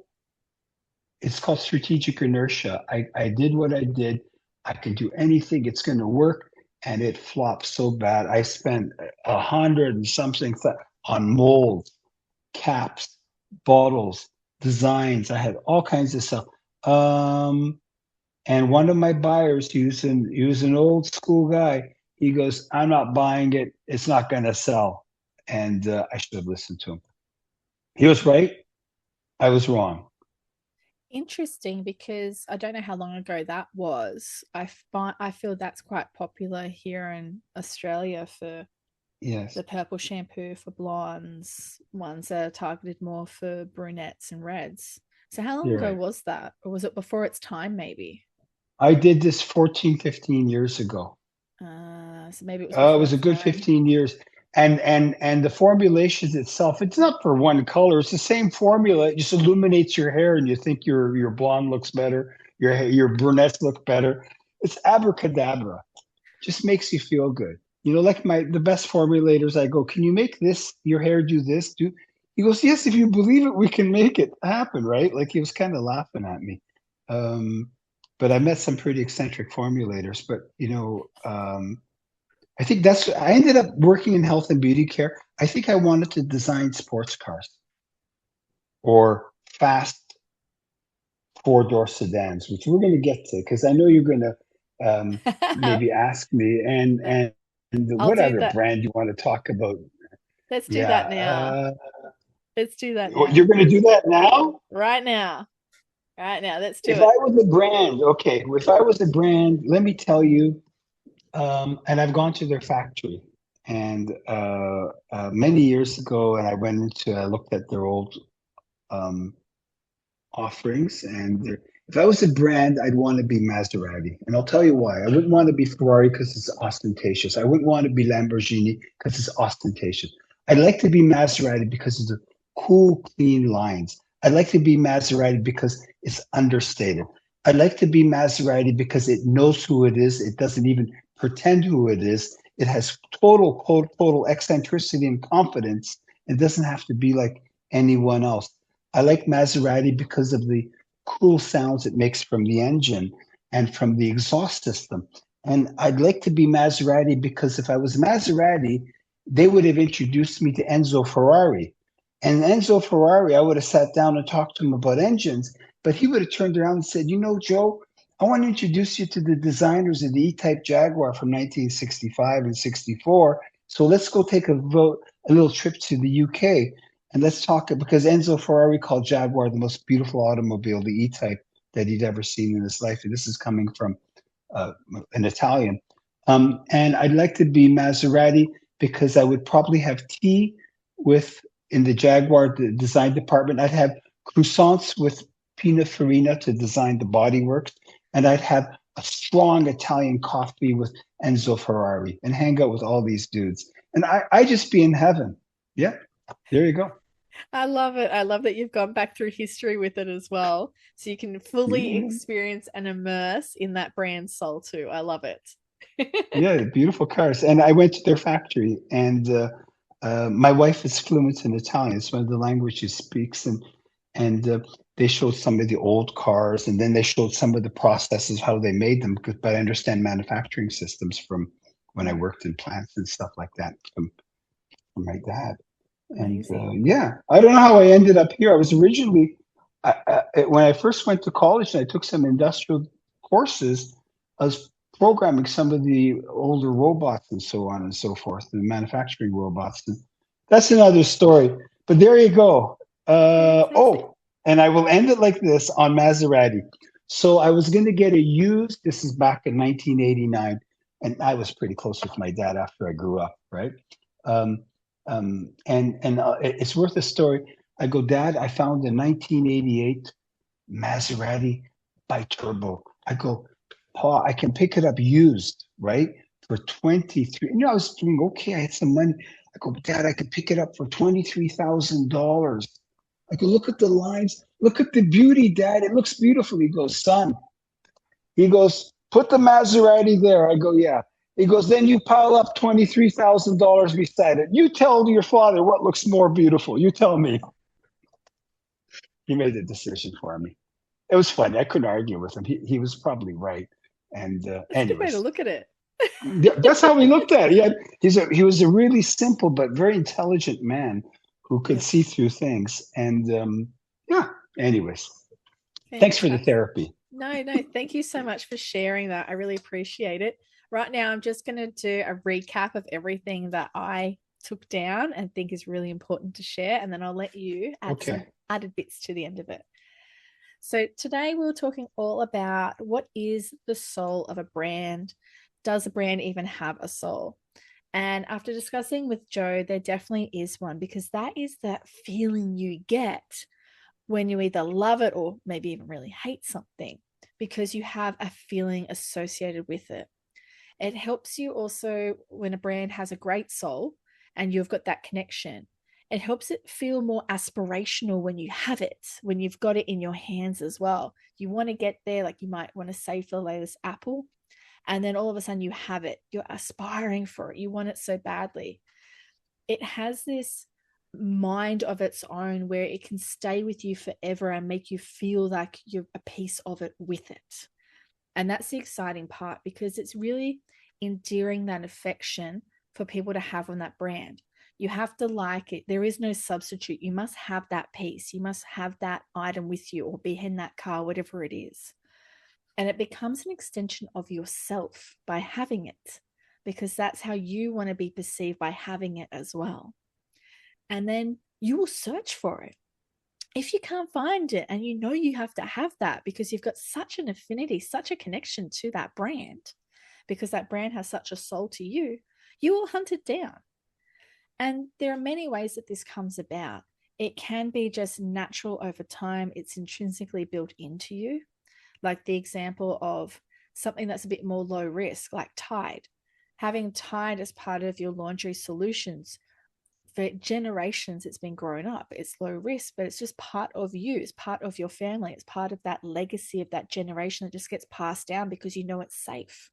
It's called strategic inertia. I did what I did. I can do anything. It's going to work. And it flopped so bad. I spent 100 and something on molds, caps, bottles, designs. I had all kinds of stuff. Um, and one of my buyers, he was an old school guy. He goes, "I'm not buying it. It's not going to sell." And I should have listened to him. He was right. I was wrong. Interesting, because I don't know how long ago that was. I feel that's quite popular here in Australia for Yes, the purple shampoo for blondes, ones that are targeted more for brunettes and reds. So how long you're ago right. was that? Or was it before its time maybe? I did this 14, 15 years ago. So maybe it was It before was a its good time. 15 years. And the formulations itself, it's not for one color. It's the same formula. It just illuminates your hair and you think your blonde looks better, your brunettes look better. It's abracadabra. Just makes you feel good. You know, like the best formulators, I go, "Can you make this your hair do this?" Do He goes, "Yes, if you believe it, we can make it happen," right? Like he was kind of laughing at me. Um, but I met some pretty eccentric formulators. But I think I ended up working in health and beauty care. I think I wanted to design sports cars or fast four-door sedans, which we're going to get to because I know you're going to maybe ask me and I'll what do other that. brand you want to talk about. Let's do Yeah, that now. Let's do that you're now. going to do that now. Right now. Right now. Let's do If it. I was a brand, okay, if I was a brand, let me tell you, and I've gone to their factory. And many years ago, and I looked at their old um, offerings. And if I was a brand, I'd want to be Maserati. And I'll tell you why. I wouldn't want to be Ferrari because it's ostentatious. I wouldn't want to be Lamborghini because it's ostentatious. I'd like to be Maserati because of the cool, clean lines. I'd like to be Maserati because it's understated. I'd like to be Maserati because it knows who it is. It doesn't even pretend who it is. It has total eccentricity and confidence. It doesn't have to be like anyone else. I like Maserati because of the cool sounds it makes from the engine and from the exhaust system. And I'd like to be Maserati because if I was Maserati, they would have introduced me to Enzo Ferrari. And Enzo Ferrari, I would have sat down and talked to him about engines, but he would have turned around and said, "You know, Joe, I want to introduce you to the designers of the E-Type Jaguar from 1965 and 64. So let's go take a little trip to the UK. And let's talk because Enzo Ferrari called Jaguar the most beautiful automobile, the E-Type, that he'd ever seen in his life. And this is coming from uh, an Italian. And I'd like to be Maserati because I would probably have tea with in the Jaguar design department. I'd have croissants with peanut farina to design the bodyworks, and I'd have a strong Italian coffee with Enzo Ferrari and hang out with all these dudes. And I just be in heaven. Yeah, there you go. I love it. I love that you've gone back through history with it as well. So you can fully Yeah, experience and immerse in that brand's soul too. I love it. yeah, beautiful cars. And I went to their factory, and my wife is fluent in Italian. It's one of the languages she speaks, and they showed some of the old cars, and then they showed some of the processes how they made them. But I understand manufacturing systems from when I Mm, worked in plants and stuff like that from my dad. And amazing. yeah, I don't know how I ended up here. I was originally when I first went to college and I took some industrial courses. I was programming some of the older robots and so on and so forth, the manufacturing robots. And that's another story. But there you go. Fantastic. And I will end it like this on Maserati. So I was going to get a used. This is back in 1989, and I was pretty close with my dad after I grew up, right? Um, and it's worth a story. I go, "Dad, I found a 1988 Maserati bi-turbo." I go, "Pa, I can pick it up used, right? For 23." I was doing okay. I had some money. I go, "Dad, I can pick it up for $23,000. I go, look at the lines. Look at the beauty, Dad. It looks beautiful." He goes, "Son," he goes, "put the Maserati there." I go, "Yeah." He goes, "Then you pile up $23,000 beside it. You tell your father what looks more beautiful. You tell me." He made the decision for me. it was funny. I couldn't argue with him. He was probably right. And That's a good way to anyways, look at it. that's how we looked at it. He was a really simple but very intelligent man who could Yep. see through things. And yeah, anyways, thanks for the Fantastic. therapy. No, thank you so much for sharing that. I really appreciate it. Right now, I'm just going to do a recap of everything that I took down and think is really important to share, and then I'll let you add some Okay. added bits to the end of it. So, today we were talking all about what is the soul of a brand? Does a brand even have a soul? And after discussing with Joe, there definitely is one, because that is that feeling you get when you either love it or maybe even really hate something, because you have a feeling associated with it. It helps you also when a brand has a great soul and you've got that connection. It helps it feel more aspirational when you have it, when you've got it in your hands as well. You want to get there, like you might want to save the latest Apple, and then all of a sudden you have it. You're aspiring for it. You want it so badly. It has this mind of its own where it can stay with you forever and make you feel like you're a piece of it with it. And that's the exciting part, because it's really endearing that affection for people to have on that brand. You have to like it. There is no substitute. You must have that piece. You must have that item with you or be in that car, whatever it is. And it becomes an extension of yourself by having it, because that's how you want to be perceived by having it as well. And then you will search for it. If you can't find it and you know you have to have that because you've got such an affinity, such a connection to that brand, because that brand has such a soul to you, you will hunt it down. And there are many ways that this comes about. It can be just natural over time, it's intrinsically built into you, like the example of something that's a bit more low risk, like Tide. Having Tide as part of your laundry solutions, for generations it's been grown up. It's low risk, but it's just part of you. It's part of your family. It's part of that legacy of that generation that just gets passed down because you know it's safe.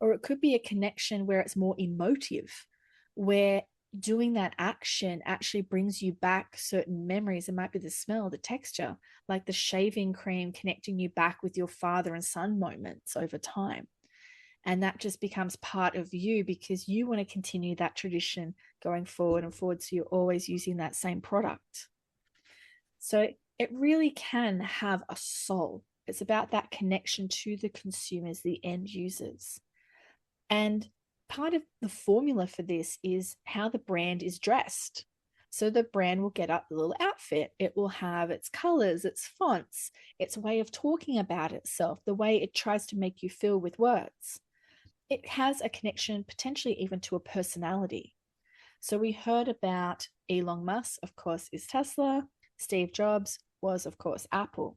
Or it could be a connection where it's more emotive, where doing that action actually brings you back certain memories. It might be the smell, the texture, like the shaving cream connecting you back with your father and son moments over time. And that just becomes part of you because you want to continue that tradition going forward and forward. So you're always using that same product. So it really can have a soul. It's about that connection to the consumers, the end users. And part of the formula for this is how the brand is dressed. So the brand will get up a little outfit. It will have its colors, its fonts, its way of talking about itself, the way it tries to make you feel with words. It has a connection potentially even to a personality. So we heard about Elon Musk, of course, is Tesla. Steve Jobs was, of course, Apple.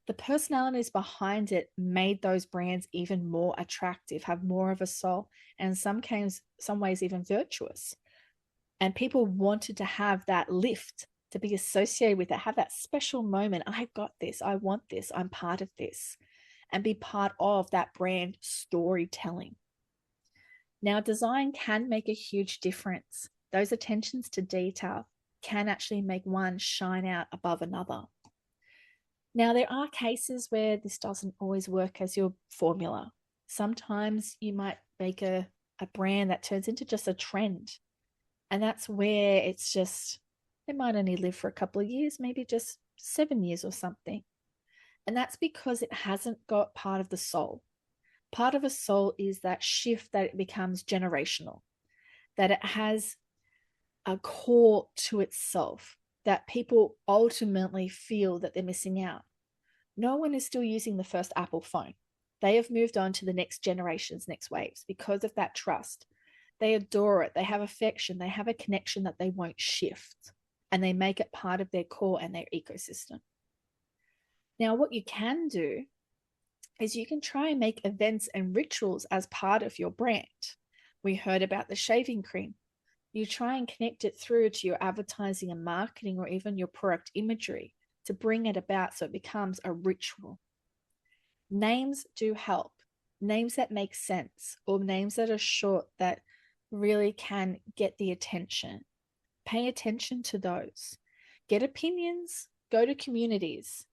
The personalities behind it made those brands even more attractive, have more of a soul, and in some ways even virtuous. And people wanted to have that lift, to be associated with it, have that special moment. I've got this, I want this, I'm part of this, and be part of that brand storytelling. Now, design can make a huge difference. Those attentions to detail can actually make one shine out above another. Now, there are cases where this doesn't always work as your formula. Sometimes you might make a brand that turns into just a trend. And that's where it's just, it might only live for a couple of years, maybe just 7 years or something. And that's because it hasn't got part of the soul. Part of a soul is that shift, that it becomes generational, that it has a core to itself, that people ultimately feel that they're missing out. No one is still using the first Apple phone. They have moved on to the next generations, next waves, because of that trust. They adore it. They have affection. They have a connection that they won't shift, and they make it part of their core and their ecosystem. Now, what you can do is you can try and make events and rituals as part of your brand. We heard about the shaving cream. You try and connect it through to your advertising and marketing, or even your product imagery, to bring it about so it becomes a ritual. Names do help. Names that make sense, or names that are short, that really can get the attention. Pay attention to those. Get opinions, go to communities.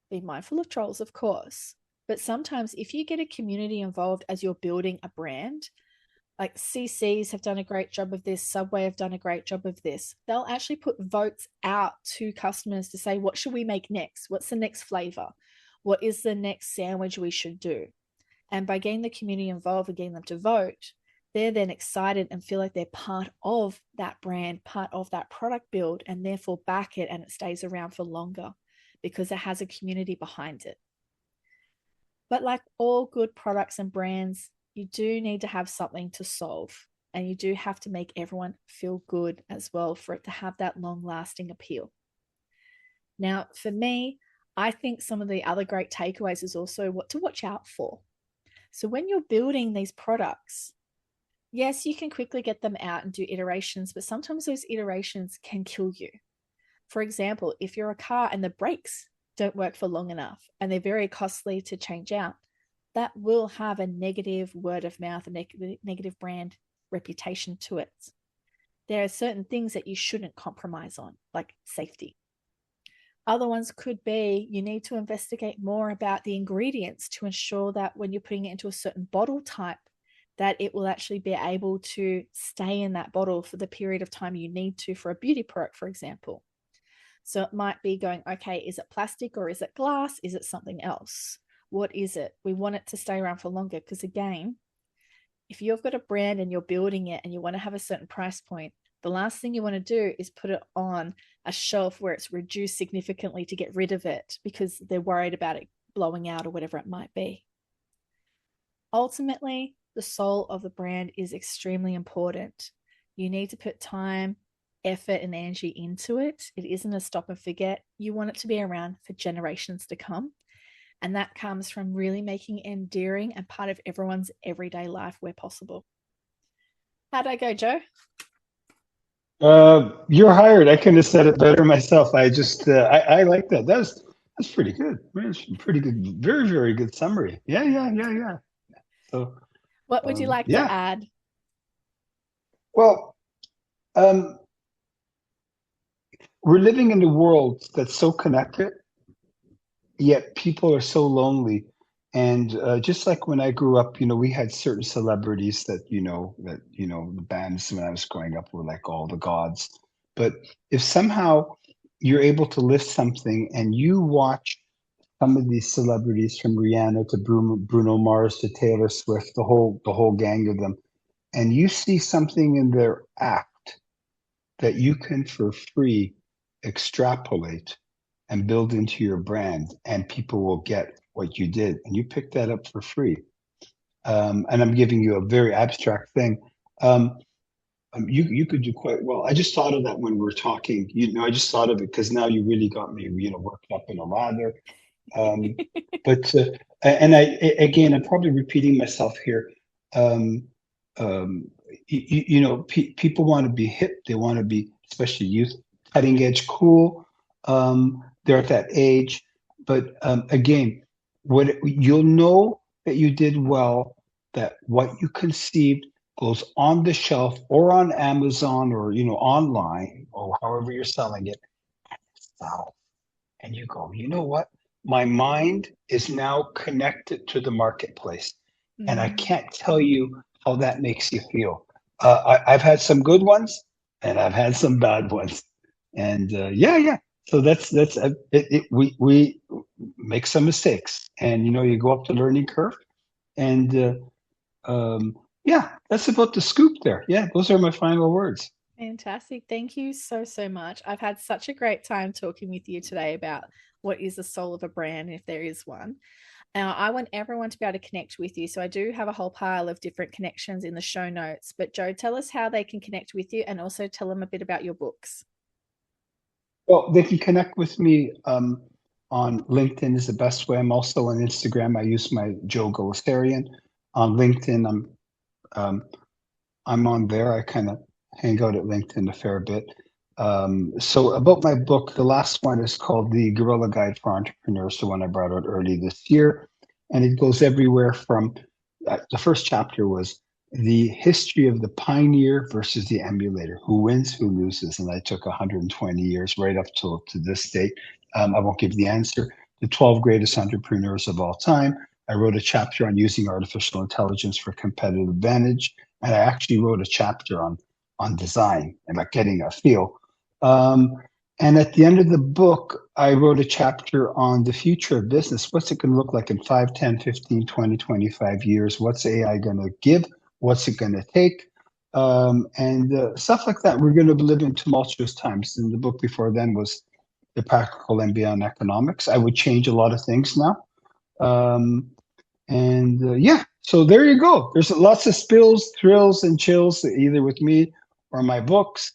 Be mindful of trolls, of course. But sometimes if you get a community involved as you're building a brand, like CCs have done a great job of this, Subway have done a great job of this. They'll actually put votes out to customers to say, what should we make next? What's the next flavor? What is the next sandwich we should do? And by getting the community involved and getting them to vote, they're then excited and feel like they're part of that brand, part of that product build, and therefore back it, and it stays around for longer because it has a community behind it. But like all good products and brands, you do need to have something to solve, and you do have to make everyone feel good as well for it to have that long lasting appeal. Now, for me, I think some of the other great takeaways is also what to watch out for. So when you're building these products, yes, you can quickly get them out and do iterations, but sometimes those iterations can kill you. For example, if you're a car and the brakes don't work for long enough and they're very costly to change out, that will have a negative word of mouth, a negative brand reputation to it. There are certain things that you shouldn't compromise on, like safety. Other ones could be you need to investigate more about the ingredients to ensure that when you're putting it into a certain bottle type, that it will actually be able to stay in that bottle for the period of time you need to for a beauty product, for example. So it might be going, okay, is it plastic or is it glass? Is it something else? What is it? We want it to stay around for longer because, again, if you've got a brand and you're building it and you want to have a certain price point, the last thing you want to do is put it on a shelf where it's reduced significantly to get rid of it because they're worried about it blowing out or whatever it might be. Ultimately, the soul of the brand is extremely important. You need to put time, effort, and energy into it. It isn't a stop and forget. You want it to be around for generations to come. And that comes from really making endearing and part of everyone's everyday life where possible. How'd I go, Joe? You're hired. I couldn't have said it better myself. I like that. That's pretty good. That's pretty good. Very, very good summary. Yeah, yeah, yeah, yeah. So, What would you like to yeah. add? Well, um, we're living in a world that's so connected, yet people are so lonely. And just like when I grew up, we had certain celebrities that the bands when I was growing up were like all the gods. But if somehow you're able to lift something and you watch some of these celebrities from Rihanna to Bruno Mars to Taylor Swift, the whole gang of them, and you see something in their act that you can for free extrapolate and build into your brand, and people will get what you did, and you pick that up for free. And I'm giving you a very abstract thing. Um, you could do quite well. I just thought of that when we're talking. I just thought of it because now you really got me, worked up in a lather. Um, but and again, I'm probably repeating myself here. Um, people want to be hip. They want to be, especially youth, cutting edge, cool. They're at that age. But again, what you'll know that you did well, that what you conceived goes on the shelf or on Amazon or online or however you're selling it. Wow. And you go, you know what? My mind is now connected to the marketplace. And I Mm. can't tell you how that makes you feel. I've had some good ones and I've had some bad ones. And yeah, yeah. So we make some mistakes and, you go up the learning curve. And yeah, that's about the scoop there. Yeah, those are my final words. Fantastic. Thank you so, so much. I've had such a great time talking with you today about what is the soul of a brand, if there is one. Now, I want everyone to be able to connect with you. So I do have a whole pile of different connections in the show notes. But Joe, tell us how they can connect with you and also tell them a bit about your books. Well, they can connect with me on LinkedIn is the best way. I'm also on Instagram. I use my Joe Gulesserian. On LinkedIn, um, I'm on there. I kind of hang out at LinkedIn a fair bit. So about my book, the last one is called The Guerrilla Guide for Entrepreneurs, the one I brought out early this year. And it goes everywhere from the first chapter was the history of the pioneer versus the emulator, who wins, who loses. And I took 120 years right up to this date. I won't give the answer, the 12 greatest entrepreneurs of all time. I wrote a chapter on using artificial intelligence for competitive advantage. And I actually wrote a chapter on design and like getting a feel. And at the end of the book, I wrote a chapter on the future of business. What's it going to look like in 5, 10, 15, 20, 25 years? What's AI going to give? What's it going to take? And stuff like that. We're going to live in tumultuous times. And the book before then was The Practical MBA on Economics. I would change a lot of things now. Yeah, so there you go. There's lots of spills, thrills, and chills, either with me or my books.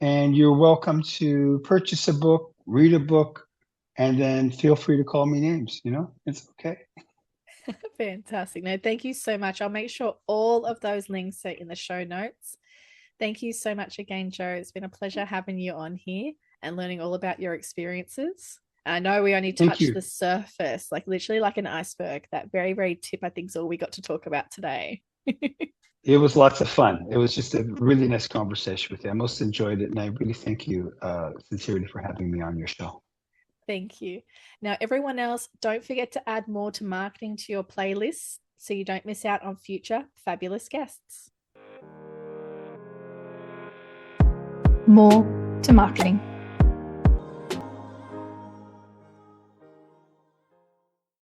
And you're welcome to purchase a book, read a book, and then feel free to call me names. It's okay. Fantastic. No, thank you so much. I'll make sure all of those links are in the show notes. Thank you so much again, Joe. It's been a pleasure having you on here and learning all about your experiences. I know we only touched the surface, like literally like an iceberg. That very, very tip, I think, is all we got to talk about today. It was lots of fun. It was just a really nice conversation with you. I most enjoyed it, and I really thank you sincerely for having me on your show. Thank you. Now, everyone else, don't forget to add more to marketing to your playlist so you don't miss out on future fabulous guests. More to marketing.